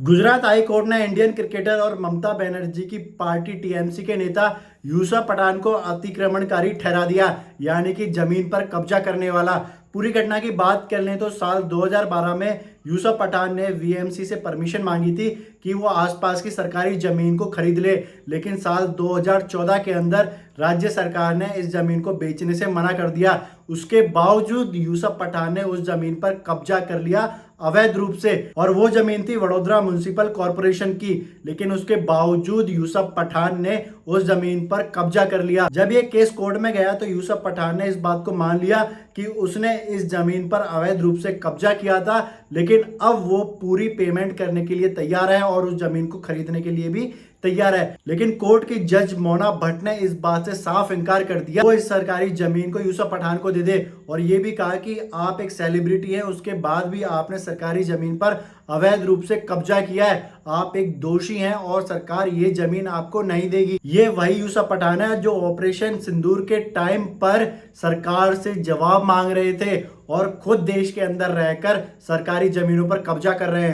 Gujarat high court ने Indian cricketer और ममता बनर्जी की पार्टी टीएमसी के नेता यूसुफ पठान को अतिक्रमणकारी ठहरा दिया, यानी कि जमीन पर कब्जा करने वाला। पूरी घटना की बात कर लें तो साल 2012 में यूसुफ पठान ने वीएमसी से परमिशन मांगी थी कि वो आसपास की सरकारी जमीन को खरीद ले, लेकिन साल 2014 के अंदर राज्य सरकार ने इस जमीन को बेचने से मना कर दिया। उसके बावजूद यूसुफ पठान ने उस जमीन पर कब्जा कर लिया अवैध रूप से, और वो जमीन थी वडोदरा म्युनिसिपल कॉरपोरेशन की। लेकिन उसके बावजूद यूसुफ पठान ने उस जमीन पर कब्जा कर लिया। जब ये केस कोर्ट में गया तो यूसुफ पठान ने इस बात को मान लिया कि उसने इस जमीन पर अवैध रूप से कब्जा किया था, लेकिन अब वो पूरी पेमेंट करने के लिए तैयार है और उस जमीन को खरीदने के लिए भी तैयार है। लेकिन कोर्ट की जज मोना भट्ट ने इस बात से साफ इनकार कर दिया वो इस सरकारी जमीन को यूसुफ पठान को दे दे, और ये भी कहा कि आप एक सेलिब्रिटी हैं, उसके बाद भी आपने सरकारी जमीन पर अवैध रूप से कब्जा किया है, आप एक दोषी हैं और सरकार ये जमीन आपको नहीं देगी। ये वही यूसुफ पठान है जो ऑपरेशन सिंदूर के टाइम पर सरकार से जवाब मांग रहे थे और खुद देश के अंदर रहकर सरकारी जमीनों पर कब्जा कर रहे हैं।